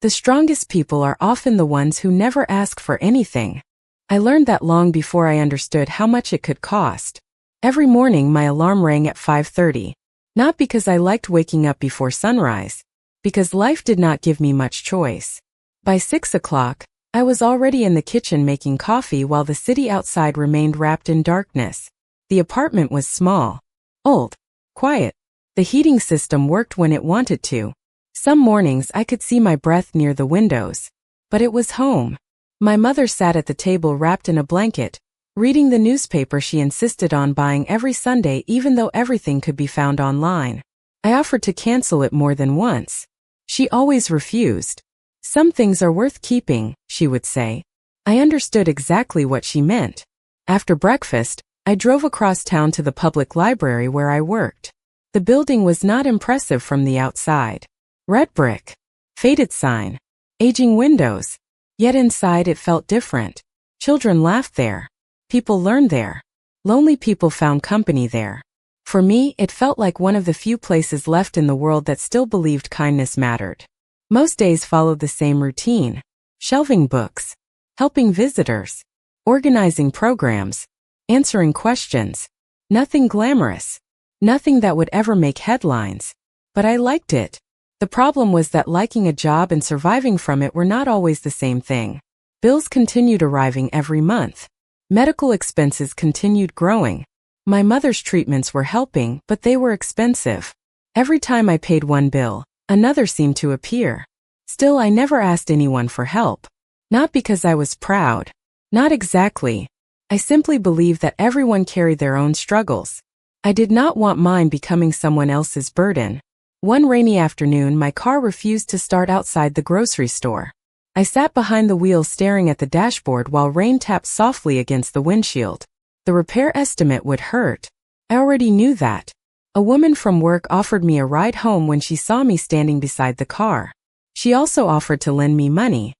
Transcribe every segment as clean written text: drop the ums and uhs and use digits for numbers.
The strongest people are often the ones who never ask for anything. I learned that long before I understood how much it could cost. Every morning my alarm rang at 5:30. Not because I liked waking up before sunrise, because life did not give me much choice. By 6 o'clock, I was already in the kitchen making coffee while the city outside remained wrapped in darkness. The apartment was small, old, quiet. The heating system worked when it wanted to. Some mornings I could see my breath near the windows. But it was home. My mother sat at the table wrapped in a blanket, reading the newspaper she insisted on buying every Sunday even though everything could be found online. I offered to cancel it more than once. She always refused. Some things are worth keeping, she would say. I understood exactly what she meant. After breakfast, I drove across town to the public library where I worked. The building was not impressive from the outside. Red brick, faded sign, aging windows. Yet inside it felt different. Children laughed there. People learned there. Lonely people found company there. For me, it felt like one of the few places left in the world that still believed kindness mattered. Most days followed the same routine. Shelving books, helping visitors, organizing programs, answering questions. Nothing glamorous. Nothing that would ever make headlines. But I liked it. The problem was that liking a job and surviving from it were not always the same thing. Bills continued arriving every month. Medical expenses continued growing. My mother's treatments were helping, but they were expensive. Every time I paid one bill, another seemed to appear. Still, I never asked anyone for help. Not because I was proud. Not exactly. I simply believed that everyone carried their own struggles. I did not want mine becoming someone else's burden. One rainy afternoon, my car refused to start outside the grocery store. I sat behind the wheel staring at the dashboard while rain tapped softly against the windshield. The repair estimate would hurt. I already knew that. A woman from work offered me a ride home when she saw me standing beside the car. She also offered to lend me money.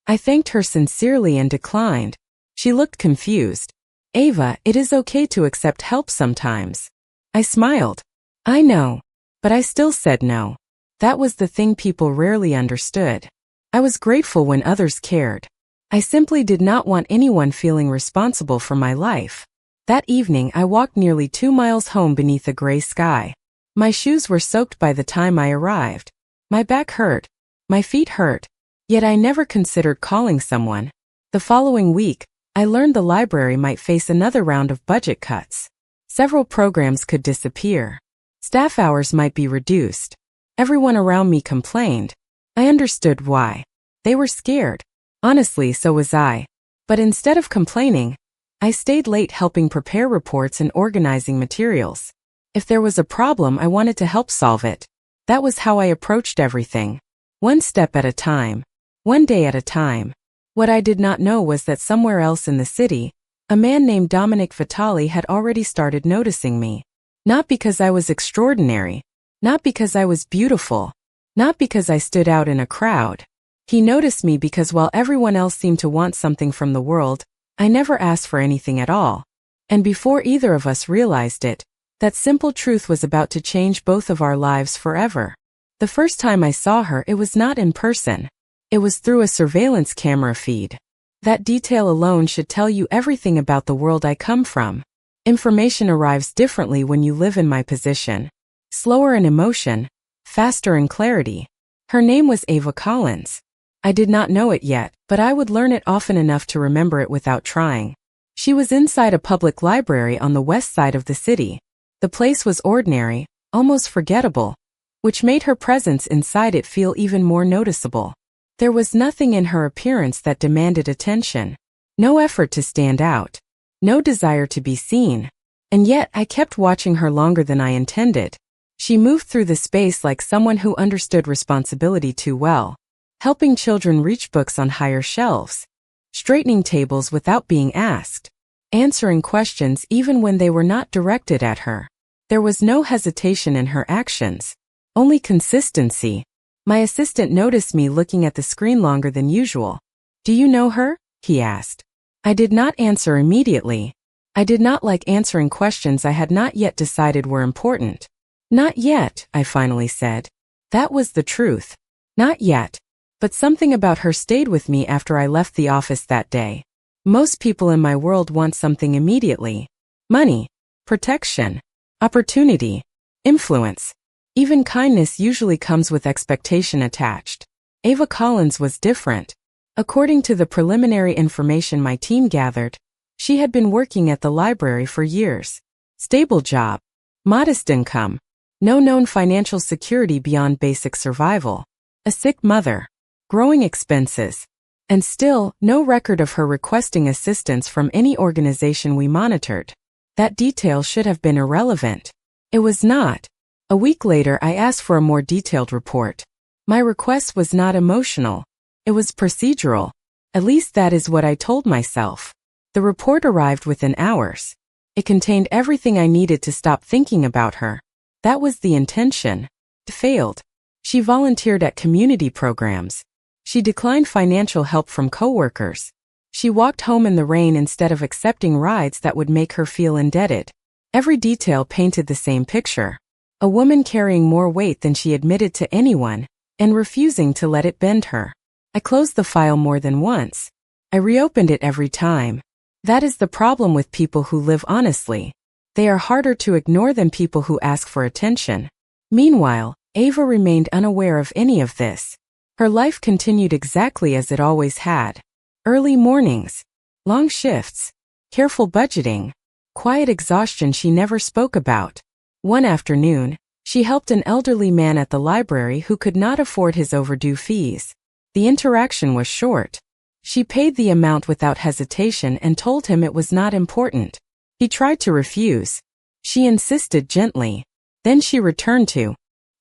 I thanked her sincerely and declined. She looked confused. "Ava, it is okay to accept help sometimes." I smiled. I know. But I still said no. That was the thing people rarely understood. I was grateful when others cared. I simply did not want anyone feeling responsible for my life. That evening I walked nearly 2 miles home beneath a gray sky. My shoes were soaked by the time I arrived. My back hurt. My feet hurt. Yet I never considered calling someone. The following week, I learned the library might face another round of budget cuts. Several programs could disappear. Staff hours might be reduced. Everyone around me complained. I understood why. They were scared. Honestly, so was I. But instead of complaining, I stayed late helping prepare reports and organizing materials. If there was a problem, I wanted to help solve it. That was how I approached everything. One step at a time. One day at a time. What I did not know was that somewhere else in the city, a man named Dominic Vitali had already started noticing me. Not because I was extraordinary. Not because I was beautiful. Not because I stood out in a crowd. He noticed me because while everyone else seemed to want something from the world, I never asked for anything at all. And before either of us realized it, that simple truth was about to change both of our lives forever. The first time I saw her, it was not in person. It was through a surveillance camera feed. That detail alone should tell you everything about the world I come from. Information arrives differently when you live in my position. Slower in emotion, faster in clarity. Her name was Ava Collins. I did not know it yet, but I would learn it often enough to remember it without trying. She was inside a public library on the west side of the city. The place was ordinary, almost forgettable, which made her presence inside it feel even more noticeable. There was nothing in her appearance that demanded attention. No effort to stand out. No desire to be seen. And yet I kept watching her longer than I intended. She moved through the space like someone who understood responsibility too well. Helping children reach books on higher shelves. Straightening tables without being asked. Answering questions even when they were not directed at her. There was no hesitation in her actions. Only consistency. My assistant noticed me looking at the screen longer than usual. "Do you know her?" he asked. I did not answer immediately. I did not like answering questions I had not yet decided were important. "Not yet," I finally said. That was the truth. Not yet. But something about her stayed with me after I left the office that day. Most people in my world want something immediately. Money, protection, opportunity, influence. Even kindness usually comes with expectation attached. Ava Collins was different. According to the preliminary information my team gathered, she had been working at the library for years. Stable job, modest income, no known financial security beyond basic survival, a sick mother, growing expenses, and still no record of her requesting assistance from any organization we monitored. That detail should have been irrelevant. It was not. A week later, I asked for a more detailed report. My request was not emotional. It was procedural. At least that is what I told myself. The report arrived within hours. It contained everything I needed to stop thinking about her. That was the intention. It failed. She volunteered at community programs. She declined financial help from coworkers. She walked home in the rain instead of accepting rides that would make her feel indebted. Every detail painted the same picture. A woman carrying more weight than she admitted to anyone, and refusing to let it bend her. I closed the file more than once. I reopened it every time. That is the problem with people who live honestly. They are harder to ignore than people who ask for attention. Meanwhile, Ava remained unaware of any of this. Her life continued exactly as it always had. Early mornings, long shifts, careful budgeting, quiet exhaustion she never spoke about. One afternoon, she helped an elderly man at the library who could not afford his overdue fees. The interaction was short. She paid the amount without hesitation and told him it was not important. He tried to refuse. She insisted gently. Then she returned to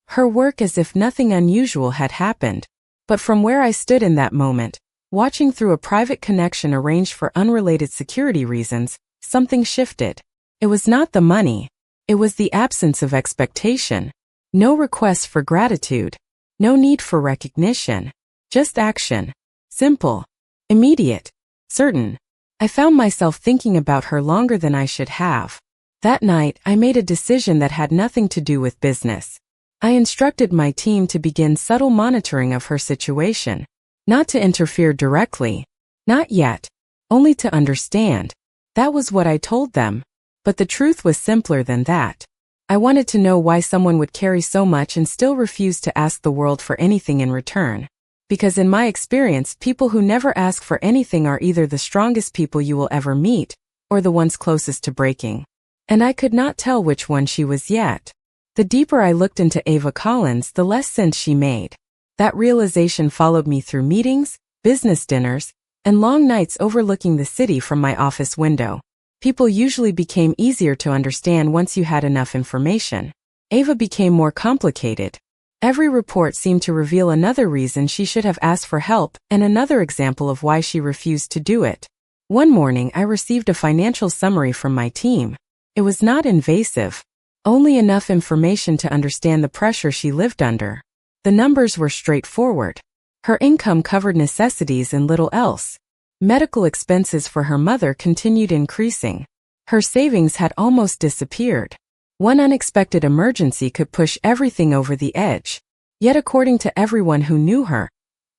her work as if nothing unusual had happened. But from where I stood in that moment, watching through a private connection arranged for unrelated security reasons, something shifted. It was not the money. It was the absence of expectation. No request for gratitude. No need for recognition. Just action. Simple. Immediate. Certain. I found myself thinking about her longer than I should have. That night, I made a decision that had nothing to do with business. I instructed my team to begin subtle monitoring of her situation. Not to interfere directly. Not yet. Only to understand. That was what I told them. But the truth was simpler than that. I wanted to know why someone would carry so much and still refuse to ask the world for anything in return. Because in my experience, people who never ask for anything are either the strongest people you will ever meet, or the ones closest to breaking. And I could not tell which one she was yet. The deeper I looked into Ava Collins, the less sense she made. That realization followed me through meetings, business dinners, and long nights overlooking the city from my office window. People usually became easier to understand once you had enough information. Ava became more complicated. Every report seemed to reveal another reason she should have asked for help and another example of why she refused to do it. One morning, I received a financial summary from my team. It was not invasive. Only enough information to understand the pressure she lived under. The numbers were straightforward. Her income covered necessities and little else. Medical expenses for her mother continued increasing. Her savings had almost disappeared. One unexpected emergency could push everything over the edge. Yet according to everyone who knew her,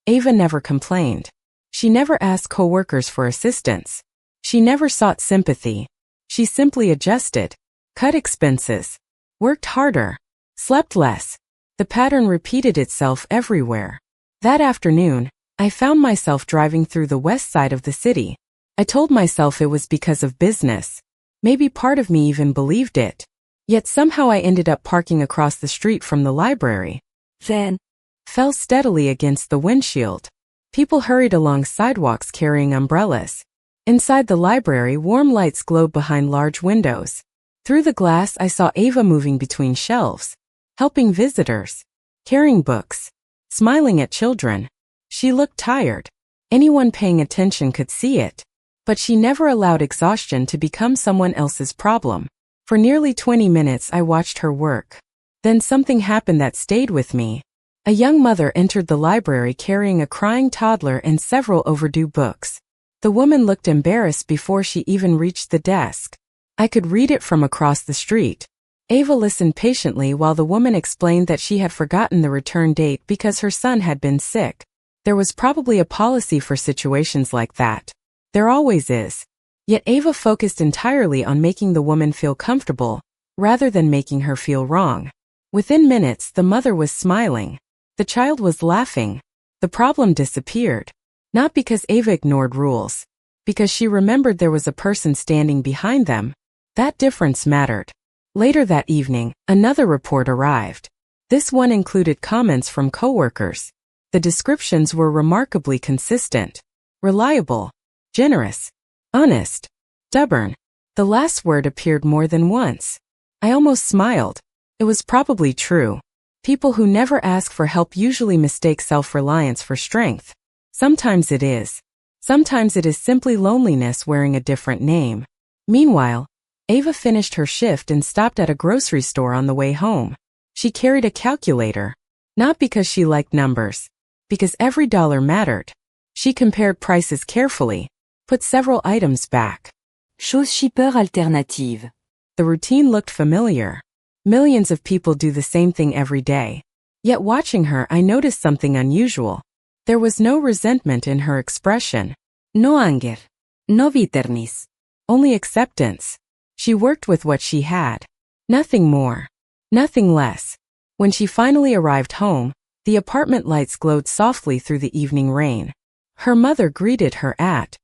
Ava never complained. She never asked coworkers for assistance. She never sought sympathy. She simply adjusted, cut expenses, worked harder, slept less. The pattern repeated itself everywhere. That afternoon, I found myself driving through the west side of the city. I told myself it was because of business. Maybe part of me even believed it. Yet somehow I ended up parking across the street from the library. Then, fell steadily against the windshield. People hurried along sidewalks carrying umbrellas. Inside the library, warm lights glowed behind large windows. Through the glass, I saw Ava moving between shelves, helping visitors, carrying books, smiling at children. She looked tired. Anyone paying attention could see it. But she never allowed exhaustion to become someone else's problem. For nearly 20 minutes I watched her work. Then something happened that stayed with me. A young mother entered the library carrying a crying toddler and several overdue books. The woman looked embarrassed before she even reached the desk. I could read it from across the street. Ava listened patiently while the woman explained that she had forgotten the return date because her son had been sick. There was probably a policy for situations like that. There always is. Yet Ava focused entirely on making the woman feel comfortable, rather than making her feel wrong. Within minutes, the mother was smiling. The child was laughing. The problem disappeared. Not because Ava ignored rules. Because she remembered there was a person standing behind them. That difference mattered. Later that evening, another report arrived. This one included comments from coworkers. The descriptions were remarkably consistent. Reliable. Generous. Honest. Stubborn. The last word appeared more than once. I almost smiled. It was probably true. People who never ask for help usually mistake self-reliance for strength. Sometimes it is. Sometimes it is simply loneliness wearing a different name. Meanwhile, Ava finished her shift and stopped at a grocery store on the way home. She carried a calculator. Not because she liked numbers. Because every dollar mattered. She compared prices carefully. Put several items back. Chose shipper alternative. The routine looked familiar. Millions of people do the same thing every day. Yet watching her, I noticed something unusual. There was no resentment in her expression. No anger. No bitterness. Only acceptance. She worked with what she had. Nothing more. Nothing less. When she finally arrived home, the apartment lights glowed softly through the evening rain. Her mother greeted her at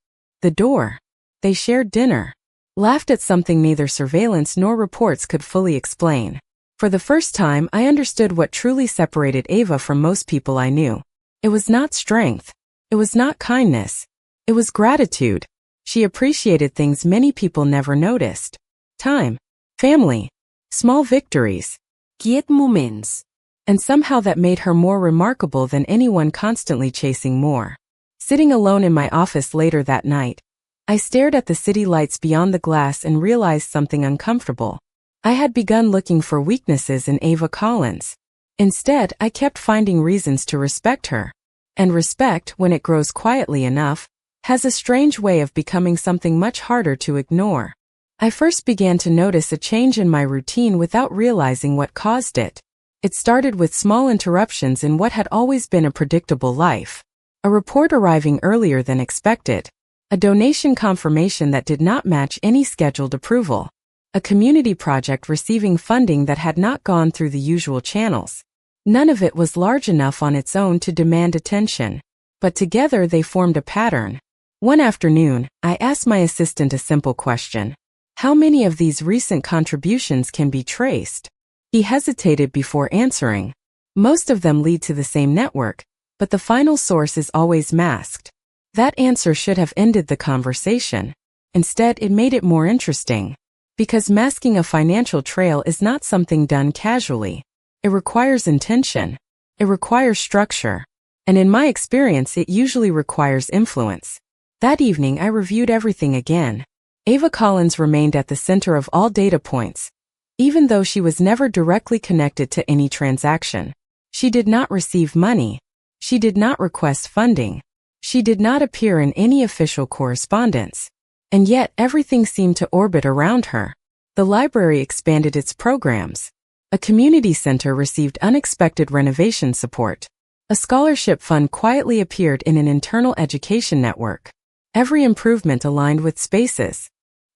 the door. They shared dinner. Laughed at something neither surveillance nor reports could fully explain. For the first time, I understood what truly separated Ava from most people I knew. It was not strength. It was not kindness. It was gratitude. She appreciated things many people never noticed. Time. Family. Small victories. Quiet moments. And somehow that made her more remarkable than anyone constantly chasing more. Sitting alone in my office later that night, I stared at the city lights beyond the glass and realized something uncomfortable. I had begun looking for weaknesses in Ava Collins. Instead, I kept finding reasons to respect her. And respect, when it grows quietly enough, has a strange way of becoming something much harder to ignore. I first began to notice a change in my routine without realizing what caused it. It started with small interruptions in what had always been a predictable life. A report arriving earlier than expected. A donation confirmation that did not match any scheduled approval. A community project receiving funding that had not gone through the usual channels. None of it was large enough on its own to demand attention. But together they formed a pattern. One afternoon, I asked my assistant a simple question. How many of these recent contributions can be traced? He hesitated before answering. Most of them lead to the same network, but the final source is always masked. That answer should have ended the conversation. Instead, it made it more interesting. Because masking a financial trail is not something done casually. It requires intention. It requires structure. And in my experience, it usually requires influence. That evening, I reviewed everything again. Ava Collins remained at the center of all data points. Even though she was never directly connected to any transaction. She did not receive money. She did not request funding. She did not appear in any official correspondence. And yet everything seemed to orbit around her. The library expanded its programs. A community center received unexpected renovation support. A scholarship fund quietly appeared in an internal education network. Every improvement aligned with spaces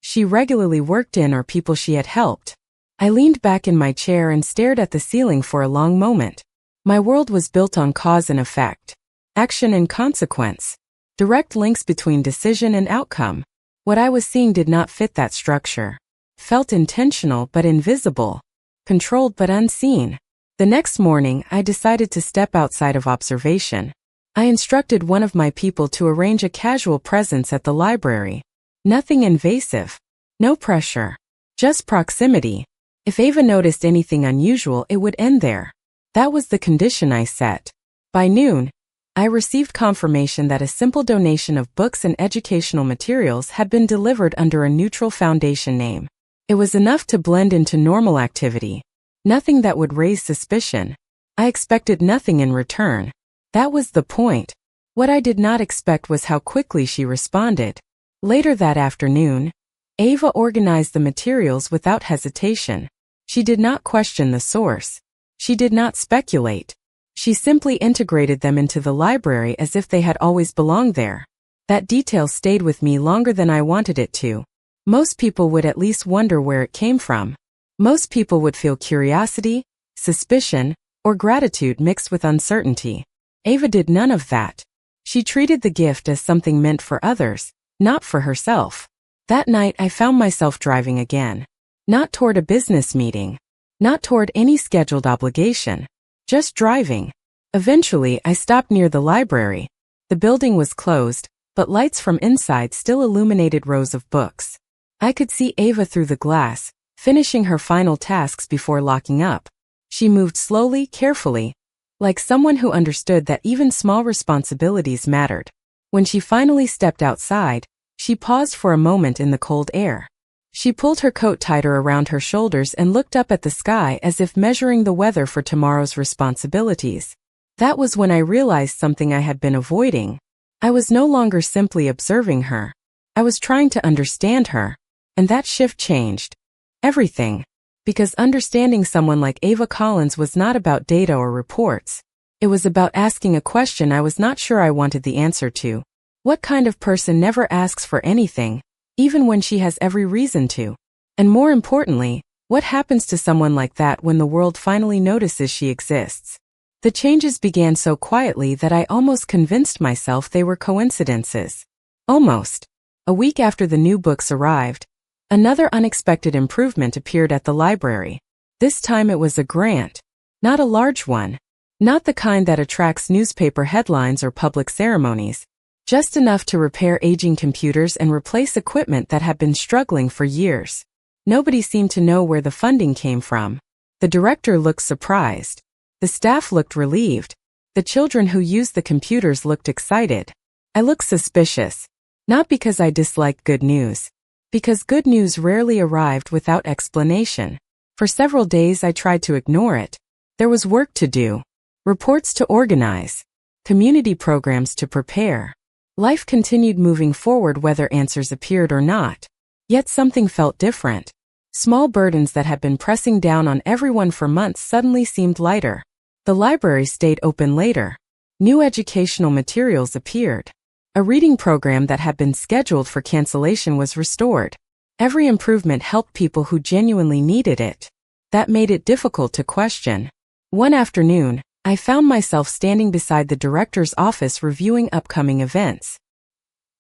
she regularly worked in or people she had helped. I leaned back in my chair and stared at the ceiling for a long moment. My world was built on cause and effect. Action and consequence. Direct links between decision and outcome. What I was seeing did not fit that structure. Felt intentional but invisible. Controlled but unseen. The next morning, I decided to step outside of observation. I instructed one of my people to arrange a casual presence at the library. Nothing invasive. No pressure. Just proximity. If Ava noticed anything unusual, it would end there. That was the condition I set. By noon, I received confirmation that a simple donation of books and educational materials had been delivered under a neutral foundation name. It was enough to blend into normal activity. Nothing that would raise suspicion. I expected nothing in return. That was the point. What I did not expect was how quickly she responded. Later that afternoon, Ava organized the materials without hesitation. She did not question the source. She did not speculate. She simply integrated them into the library as if they had always belonged there. That detail stayed with me longer than I wanted it to. Most people would at least wonder where it came from. Most people would feel curiosity, suspicion, or gratitude mixed with uncertainty. Ava did none of that. She treated the gift as something meant for others, not for herself. That night I found myself driving again. Not toward a business meeting. Not toward any scheduled obligation. Just driving. Eventually I stopped near the library. The building was closed, but lights from inside still illuminated rows of books. I could see Ava through the glass, finishing her final tasks before locking up. She moved slowly, carefully, like someone who understood that even small responsibilities mattered. When she finally stepped outside, she paused for a moment in the cold air. She pulled her coat tighter around her shoulders and looked up at the sky as if measuring the weather for tomorrow's responsibilities. That was when I realized something I had been avoiding. I was no longer simply observing her. I was trying to understand her. And that shift changed everything. Because understanding someone like Ava Collins was not about data or reports. It was about asking a question I was not sure I wanted the answer to. What kind of person never asks for anything, even when she has every reason to? And more importantly, what happens to someone like that when the world finally notices she exists? The changes began so quietly that I almost convinced myself they were coincidences. Almost. A week after the new books arrived, another unexpected improvement appeared at the library. This time it was a grant. Not a large one. Not the kind that attracts newspaper headlines or public ceremonies. Just enough to repair aging computers and replace equipment that had been struggling for years. Nobody seemed to know where the funding came from. The director looked surprised. The staff looked relieved. The children who used the computers looked excited. I looked suspicious. Not because I disliked good news. Because good news rarely arrived without explanation. For several days I tried to ignore it. There was work to do. Reports to organize. Community programs to prepare. Life continued moving forward whether answers appeared or not. Yet something felt different. Small burdens that had been pressing down on everyone for months suddenly seemed lighter. The library stayed open later. New educational materials appeared. A reading program that had been scheduled for cancellation was restored. Every improvement helped people who genuinely needed it. That made it difficult to question. One afternoon, I found myself standing beside the director's office reviewing upcoming events.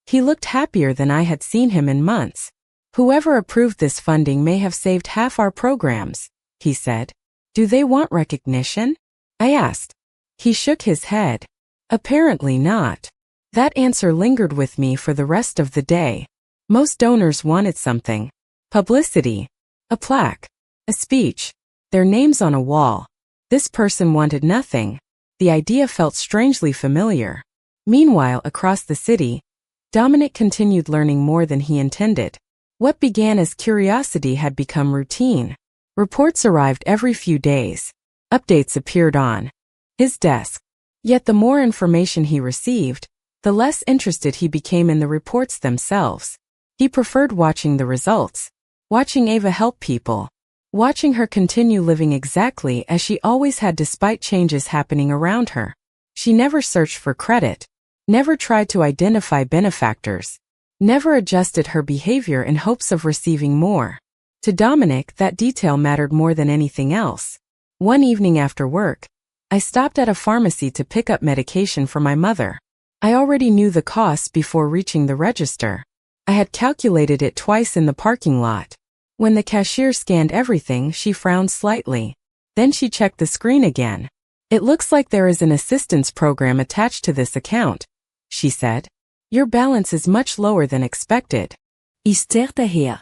He looked happier than I had seen him in months. Whoever approved this funding may have saved half our programs, he said. Do they want recognition? I asked. He shook his head. Apparently not. That answer lingered with me for the rest of the day. Most donors wanted something. Publicity. A plaque. A speech. Their names on a wall. This person wanted nothing. The idea felt strangely familiar. Meanwhile, across the city, Dominic continued learning more than he intended. What began as curiosity had become routine. Reports arrived every few days. Updates appeared on his desk. Yet the more information he received, the less interested he became in the reports themselves. He preferred watching the results. Watching Ava help people. Watching her continue living exactly as she always had despite changes happening around her. She never searched for credit. Never tried to identify benefactors. Never adjusted her behavior in hopes of receiving more. To Dominic, that detail mattered more than anything else. One evening after work, I stopped at a pharmacy to pick up medication for my mother. I already knew the costs before reaching the register. I had calculated it twice in the parking lot. When the cashier scanned everything, she frowned slightly. Then she checked the screen again. It looks like there is an assistance program attached to this account, she said. Your balance is much lower than expected. Is er daher?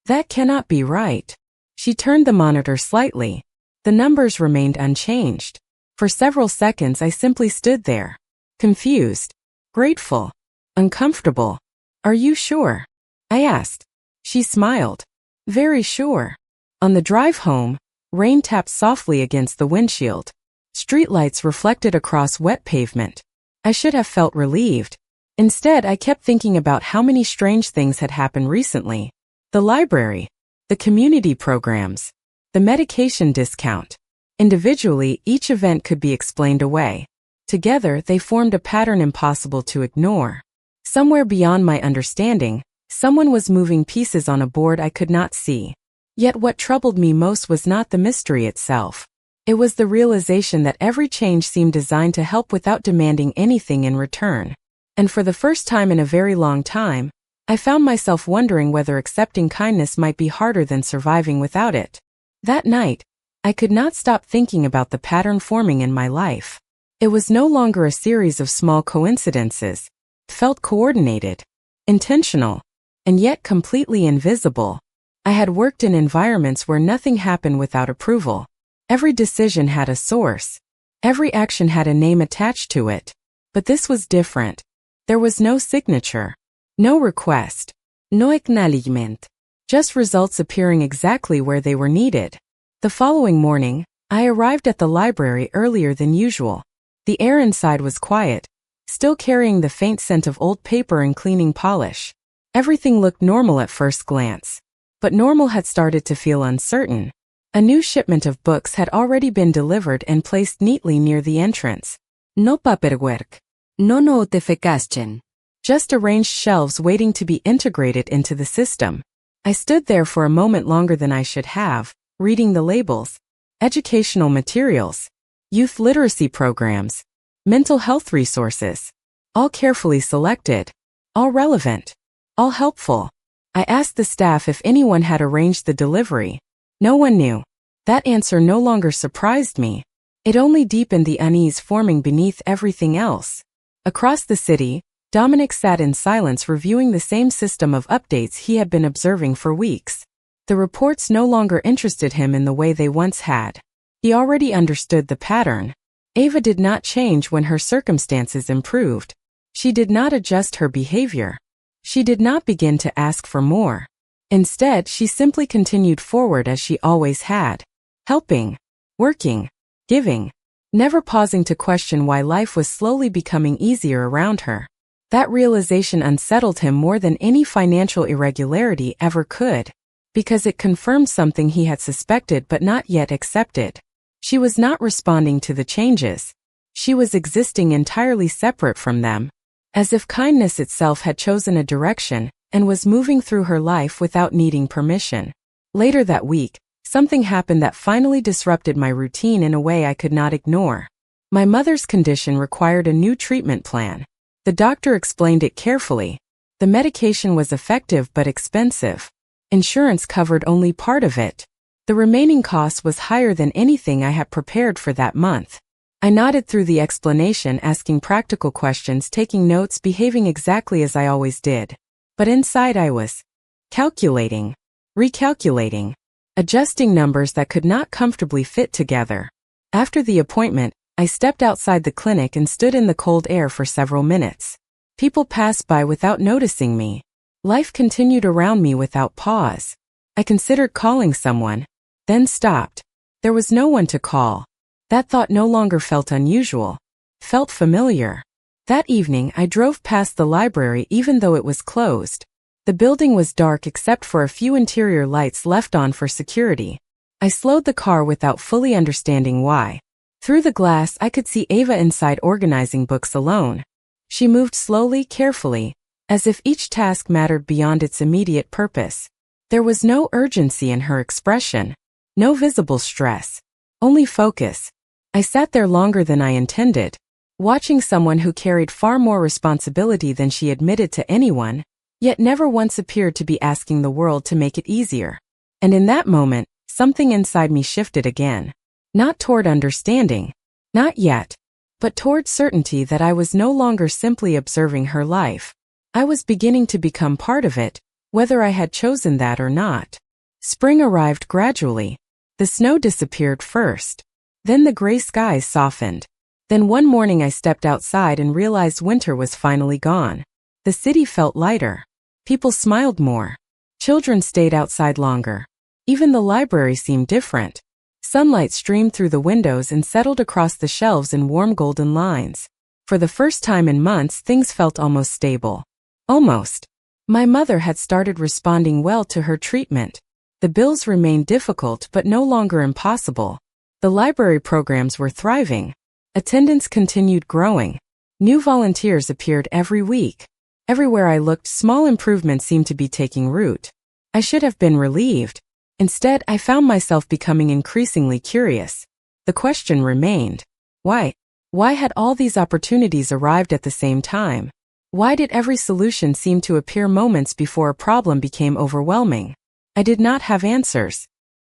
That cannot be right. She turned the monitor slightly. The numbers remained unchanged. For several seconds I simply stood there. Confused. Grateful. Uncomfortable. Are you sure? I asked. She smiled. Very sure. On the drive home, rain tapped softly against the windshield. Streetlights reflected across wet pavement. I should have felt relieved. Instead, I kept thinking about how many strange things had happened recently. The library. The community programs. The medication discount. Individually, each event could be explained away. Together, they formed a pattern impossible to ignore. Somewhere beyond my understanding, someone was moving pieces on a board I could not see. Yet what troubled me most was not the mystery itself. It was the realization that every change seemed designed to help without demanding anything in return. And for the first time in a very long time, I found myself wondering whether accepting kindness might be harder than surviving without it. That night, I could not stop thinking about the pattern forming in my life. It was no longer a series of small coincidences. It felt coordinated, intentional, and yet completely invisible. I had worked in environments where nothing happened without approval. Every decision had a source. Every action had a name attached to it. But this was different. There was no signature, no request, no acknowledgement, just results appearing exactly where they were needed. The following morning, I arrived at the library earlier than usual. The air inside was quiet, still carrying the faint scent of old paper and cleaning polish. Everything looked normal at first glance. But normal had started to feel uncertain. A new shipment of books had already been delivered and placed neatly near the entrance. No paperwork. No notification. Just arranged shelves waiting to be integrated into the system. I stood there for a moment longer than I should have, reading the labels. Educational materials, youth literacy programs, mental health resources. All carefully selected. All relevant. All helpful. I asked the staff if anyone had arranged the delivery. No one knew. That answer no longer surprised me. It only deepened the unease forming beneath everything else. Across the city, Dominic sat in silence reviewing the same system of updates he had been observing for weeks. The reports no longer interested him in the way they once had. He already understood the pattern. Ava did not change when her circumstances improved. She did not adjust her behavior. She did not begin to ask for more. Instead, she simply continued forward as she always had. Helping, working, giving, never pausing to question why life was slowly becoming easier around her. That realization unsettled him more than any financial irregularity ever could, because it confirmed something he had suspected but not yet accepted. She was not responding to the changes. She was existing entirely separate from them, as if kindness itself had chosen a direction and was moving through her life without needing permission. Later that week, something happened that finally disrupted my routine in a way I could not ignore. My mother's condition required a new treatment plan. The doctor explained it carefully. The medication was effective but expensive. Insurance covered only part of it. The remaining cost was higher than anything I had prepared for that month. I nodded through the explanation, asking practical questions, taking notes, behaving exactly as I always did. But inside I was calculating, recalculating, adjusting numbers that could not comfortably fit together. After the appointment, I stepped outside the clinic and stood in the cold air for several minutes. People passed by without noticing me. Life continued around me without pause. I considered calling someone, then stopped. There was no one to call. That thought no longer felt unusual. Felt familiar. That evening I drove past the library even though it was closed. The building was dark except for a few interior lights left on for security. I slowed the car without fully understanding why. Through the glass I could see Ava inside organizing books alone. She moved slowly, carefully, as if each task mattered beyond its immediate purpose. There was no urgency in her expression, no visible stress, only focus. I sat there longer than I intended, watching someone who carried far more responsibility than she admitted to anyone, yet never once appeared to be asking the world to make it easier. And in that moment, something inside me shifted again. Not toward understanding, not yet, but toward certainty that I was no longer simply observing her life. I was beginning to become part of it, whether I had chosen that or not. Spring arrived gradually. The snow disappeared first. Then the gray skies softened. Then one morning I stepped outside and realized winter was finally gone. The city felt lighter. People smiled more. Children stayed outside longer. Even the library seemed different. Sunlight streamed through the windows and settled across the shelves in warm golden lines. For the first time in months, things felt almost stable. Almost. My mother had started responding well to her treatment. The bills remained difficult but no longer impossible. The library programs were thriving. Attendance continued growing. New volunteers appeared every week. Everywhere I looked, small improvements seemed to be taking root. I should have been relieved. Instead, I found myself becoming increasingly curious. The question remained, why? Why had all these opportunities arrived at the same time? Why did every solution seem to appear moments before a problem became overwhelming? I did not have answers.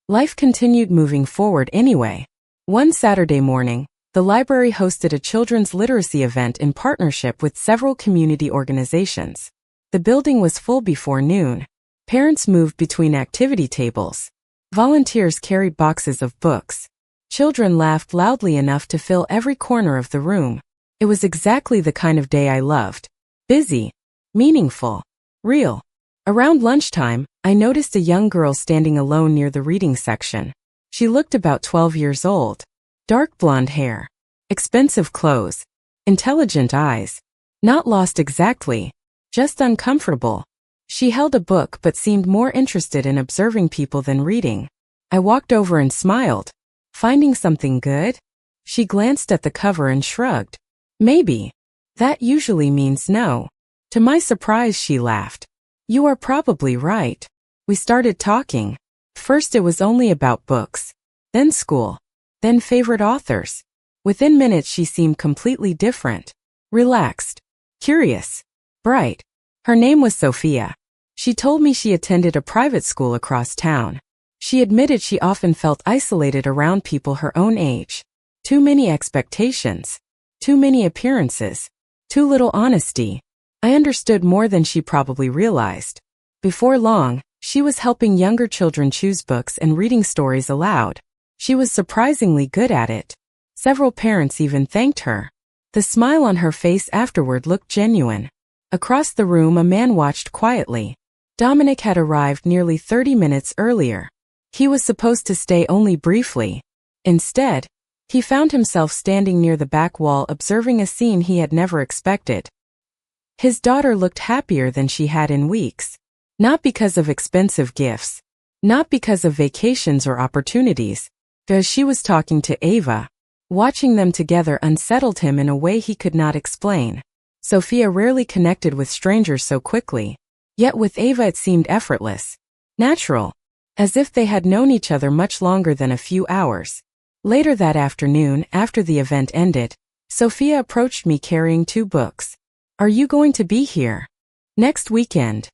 Life continued moving forward anyway. One Saturday morning, the library hosted a children's literacy event in partnership with several community organizations. The building was full before noon. Parents moved between activity tables. Volunteers carried boxes of books. Children laughed loudly enough to fill every corner of the room. It was exactly the kind of day I loved. Busy, meaningful, real. Around lunchtime, I noticed a young girl standing alone near the reading section. She looked about 12 years old. Dark blonde hair, expensive clothes, intelligent eyes. Not lost exactly, just uncomfortable. She held a book but seemed more interested in observing people than reading. I walked over and smiled. Finding something good? She glanced at the cover and shrugged. Maybe. That usually means no. To my surprise, she laughed. You are probably right. We started talking. First it was only about books, then school, then favorite authors. Within minutes she seemed completely different. Relaxed, curious, bright. Her name was Sophia. She told me she attended a private school across town. She admitted she often felt isolated around people her own age. Too many expectations. Too many appearances. Too little honesty. I understood more than she probably realized. Before long, she was helping younger children choose books and reading stories aloud. She was surprisingly good at it. Several parents even thanked her. The smile on her face afterward looked genuine. Across the room, a man watched quietly. Dominic had arrived nearly 30 minutes earlier. He was supposed to stay only briefly. Instead, he found himself standing near the back wall observing a scene he had never expected. His daughter looked happier than she had in weeks. Not because of expensive gifts. Not because of vacations or opportunities. Because she was talking to Ava. Watching them together unsettled him in a way he could not explain. Sophia rarely connected with strangers so quickly. Yet with Ava it seemed effortless. Natural. As if they had known each other much longer than a few hours. Later that afternoon, after the event ended, Sophia approached me carrying 2 books. Are you going to be here next weekend?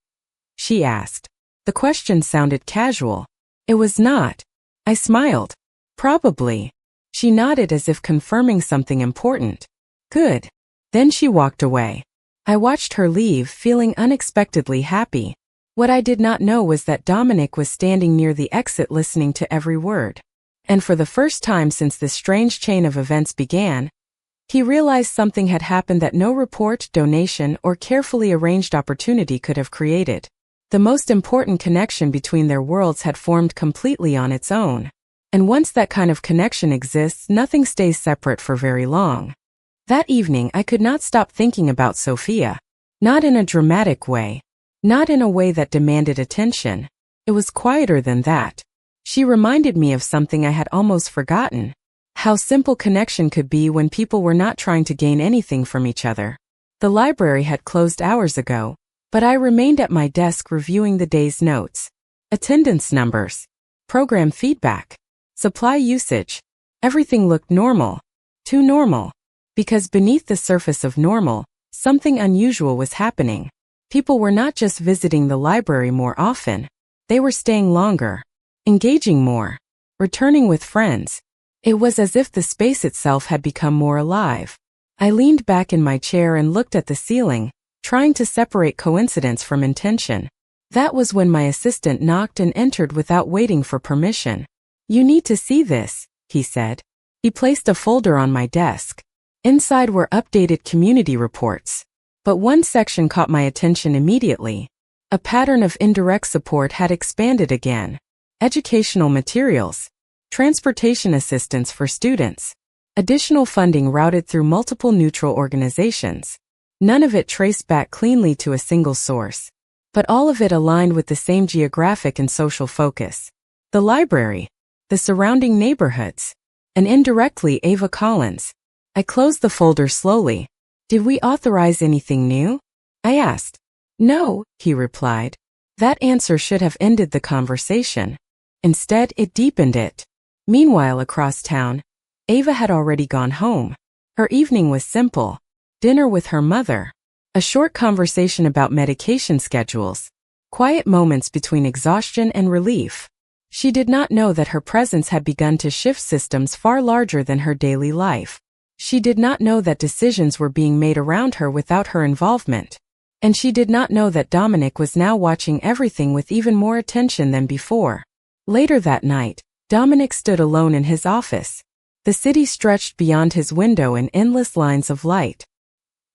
She asked. The question sounded casual. It was not. I smiled. Probably. She nodded as if confirming something important. Good. Then she walked away. I watched her leave, feeling unexpectedly happy. What I did not know was that Dominic was standing near the exit listening to every word. And for the first time since this strange chain of events began, he realized something had happened that no report, donation, or carefully arranged opportunity could have created. The most important connection between their worlds had formed completely on its own. And once that kind of connection exists, nothing stays separate for very long. That evening, I could not stop thinking about Sophia. Not in a dramatic way. Not in a way that demanded attention. It was quieter than that. She reminded me of something I had almost forgotten. How simple connection could be when people were not trying to gain anything from each other. The library had closed hours ago, but I remained at my desk reviewing the day's notes. Attendance numbers. Program feedback. Supply usage. Everything looked normal. Too normal. Because beneath the surface of normal, something unusual was happening. People were not just visiting the library more often. They were staying longer. Engaging more. Returning with friends. It was as if the space itself had become more alive. I leaned back in my chair and looked at the ceiling, trying to separate coincidence from intention. That was when my assistant knocked and entered without waiting for permission. You need to see this, he said. He placed a folder on my desk. Inside were updated community reports. But one section caught my attention immediately. A pattern of indirect support had expanded again. Educational materials. Transportation assistance for students. Additional funding routed through multiple neutral organizations. None of it traced back cleanly to a single source. But all of it aligned with the same geographic and social focus. The library. The surrounding neighborhoods. and indirectly Ava Collins. I closed the folder slowly. Did we authorize anything new? I asked. No, he replied. That answer should have ended the conversation. Instead, it deepened it. Meanwhile, across town, Ava had already gone home. Her evening was simple. Dinner with her mother. A short conversation about medication schedules. Quiet moments between exhaustion and relief. She did not know that her presence had begun to shift systems far larger than her daily life. She did not know that decisions were being made around her without her involvement. And she did not know that Dominic was now watching everything with even more attention than before. Later that night, Dominic stood alone in his office. The city stretched beyond his window in endless lines of light.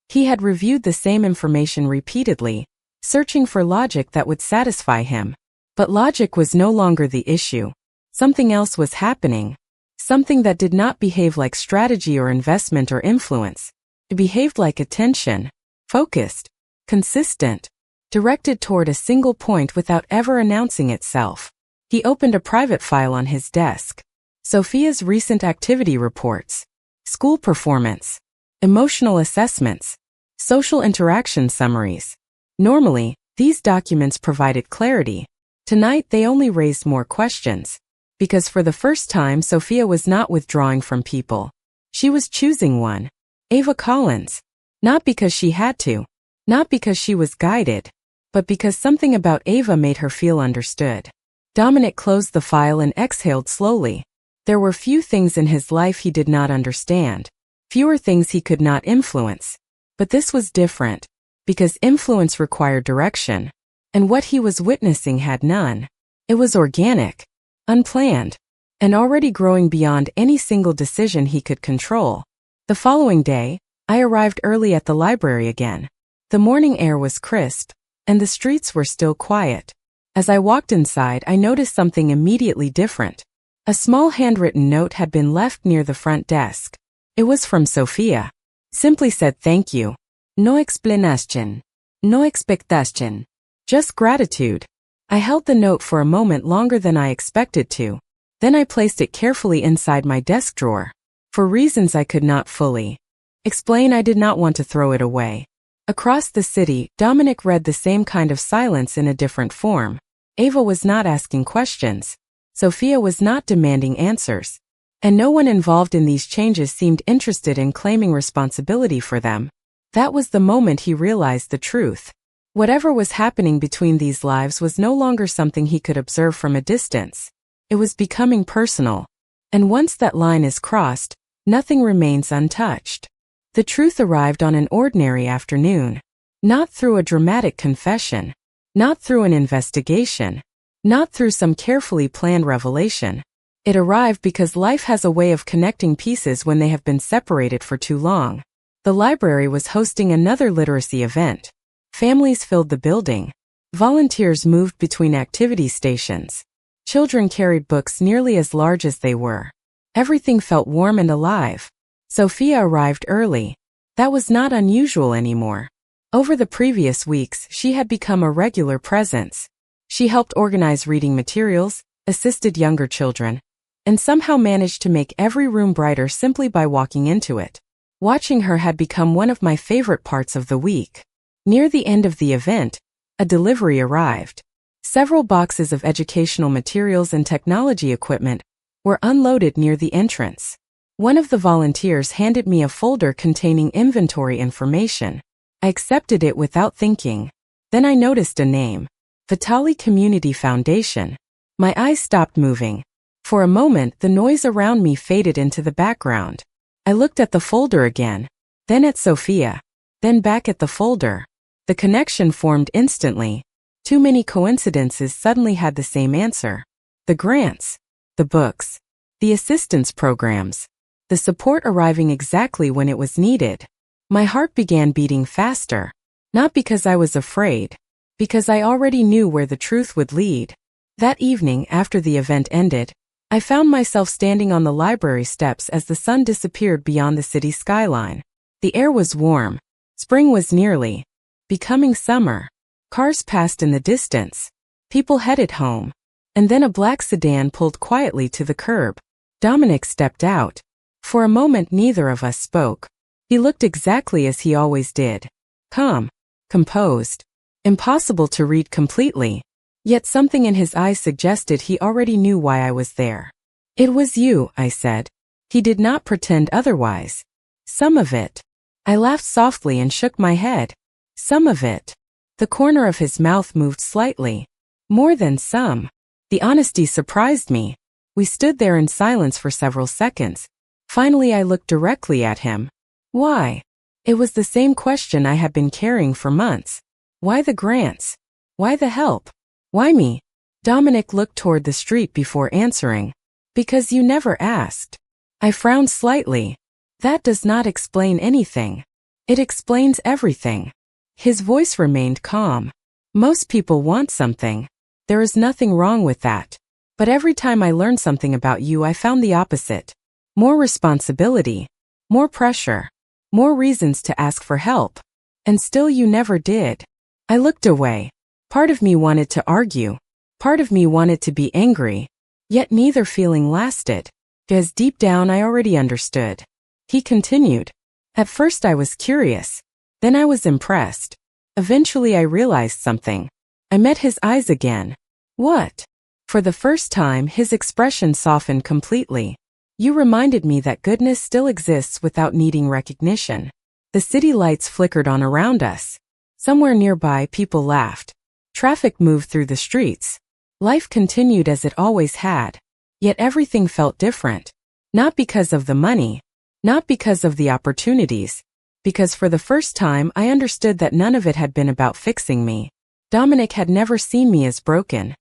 He had reviewed the same information repeatedly, searching for logic that would satisfy him. But logic was no longer the issue. Something else was happening. Something that did not behave like strategy or investment or influence. It behaved like attention. Focused. Consistent. Directed toward a single point without ever announcing itself. He opened a private file on his desk. Sophia's recent activity reports. School performance. Emotional assessments. Social interaction summaries. Normally, these documents provided clarity. Tonight they only raised more questions. Because for the first time Sophia was not withdrawing from people. She was choosing one. Ava Collins. Not because she had to. Not because she was guided. But because something about Ava made her feel understood. Dominic closed the file and exhaled slowly. There were few things in his life he did not understand. Fewer things he could not influence. But this was different. Because influence required direction. And what he was witnessing had none. It was organic. Unplanned. And already growing beyond any single decision he could control. The following day, I arrived early at the library again. The morning air was crisp, and the streets were still quiet. As I walked inside, I noticed something immediately different. A small handwritten note had been left near the front desk. It was from Sophia. Simply said thank you. No explanation. No expectation. Just gratitude. I held the note for a moment longer than I expected to. Then I placed it carefully inside my desk drawer. For reasons I could not fully explain, I did not want to throw it away. Across the city, Dominic read the same kind of silence in a different form. Ava was not asking questions. Sophia was not demanding answers. And no one involved in these changes seemed interested in claiming responsibility for them. That was the moment he realized the truth. Whatever was happening between these lives was no longer something he could observe from a distance. It was becoming personal. And once that line is crossed, nothing remains untouched. The truth arrived on an ordinary afternoon. Not through a dramatic confession. Not through an investigation. Not through some carefully planned revelation. It arrived because life has a way of connecting pieces when they have been separated for too long. The library was hosting another literacy event. Families filled the building. Volunteers moved between activity stations. Children carried books nearly as large as they were. Everything felt warm and alive. Sophia arrived early. That was not unusual anymore. Over the previous weeks, she had become a regular presence. She helped organize reading materials, assisted younger children, and somehow managed to make every room brighter simply by walking into it. Watching her had become one of my favorite parts of the week. Near the end of the event, a delivery arrived. Several boxes of educational materials and technology equipment were unloaded near the entrance. One of the volunteers handed me a folder containing inventory information. I accepted it without thinking. Then I noticed a name. Vitali Community Foundation. My eyes stopped moving. For a moment, the noise around me faded into the background. I looked at the folder again, then at Sophia, then back at the folder. The connection formed instantly. Too many coincidences suddenly had the same answer. The grants, the books, the assistance programs, the support arriving exactly when it was needed. My heart began beating faster. Not because I was afraid, because I already knew where the truth would lead. That evening, after the event ended, I found myself standing on the library steps as the sun disappeared beyond the city skyline. The air was warm. Spring was nearly becoming summer. Cars passed in the distance. People headed home. And then a black sedan pulled quietly to the curb. Dominic stepped out. For a moment neither of us spoke. He looked exactly as he always did. Calm. Composed. Impossible to read completely. Yet something in his eyes suggested he already knew why I was there. It was you, I said. He did not pretend otherwise. Some of it. I laughed softly and shook my head. Some of it. The corner of his mouth moved slightly. More than some. The honesty surprised me. We stood there in silence for several seconds. Finally I looked directly at him. Why? It was the same question I had been carrying for months. Why the grants? Why the help? Why me? Dominic looked toward the street before answering. Because you never asked. I frowned slightly. That does not explain anything. It explains everything. His voice remained calm. Most people want something. There is nothing wrong with that. But every time I learned something about you, I found the opposite. More responsibility. More pressure. More reasons to ask for help. And still you never did. I looked away. Part of me wanted to argue. Part of me wanted to be angry. Yet neither feeling lasted. Because deep down I already understood. He continued. At first I was curious. Then I was impressed. Eventually I realized something. I met his eyes again. What? For the first time his expression softened completely. You reminded me that goodness still exists without needing recognition. The city lights flickered on around us. Somewhere nearby people laughed. Traffic moved through the streets. Life continued as it always had. Yet everything felt different. Not because of the money. Not because of the opportunities. Because for the first time I understood that none of it had been about fixing me. Dominic had never seen me as broken.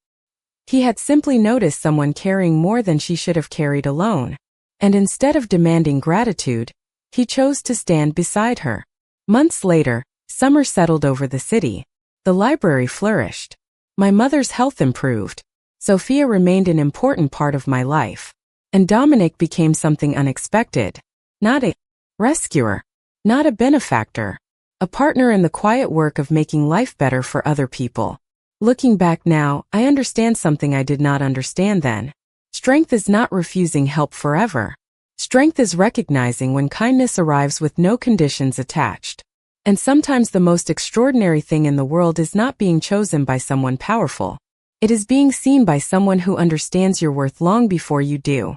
He had simply noticed someone carrying more than she should have carried alone. And instead of demanding gratitude, he chose to stand beside her. Months later, summer settled over the city. The library flourished. My mother's health improved. Sophia remained an important part of my life. And Dominic became something unexpected. Not a rescuer. Not a benefactor. A partner in the quiet work of making life better for other people. Looking back now, I understand something I did not understand then. Strength is not refusing help forever. Strength is recognizing when kindness arrives with no conditions attached. And sometimes the most extraordinary thing in the world is not being chosen by someone powerful. It is being seen by someone who understands your worth long before you do.